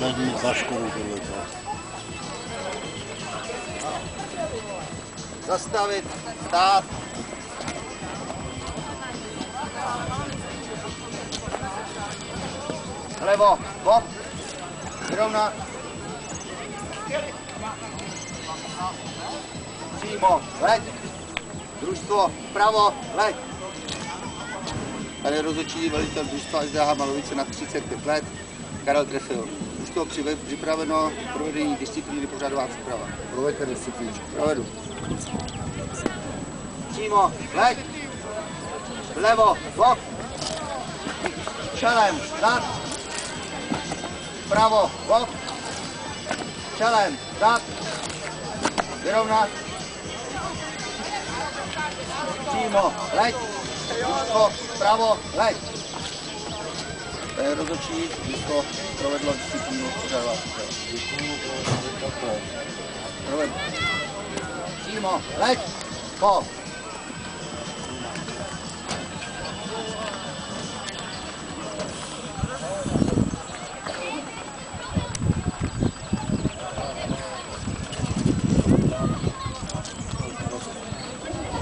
není za školu tohleto. Zastavit, stát. Levo, hop, vyrovnat. Přímo, leď. Družstvo, vpravo, leď. Tady rozhodčí velitel družstva SDH Malovice na 35 let, Karel Trefil. Družstvo připraveno k provedení disciplíny pořádová příprava. Proveďte disciplínu. Provedu. Přímo, leď. Vlevo, bok. Čelem, zad. Vpravo, bok. Čelem, zad. Vyrovnat. Přímo, leď. Družstvo, vpravo, leď. Rozhodčí družstvo provedlo disciplínu pořádová příprava. Děkuju. Provedu. Přímo, leď. Po.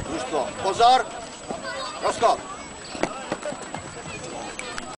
Družstvo, pozor, rozkop.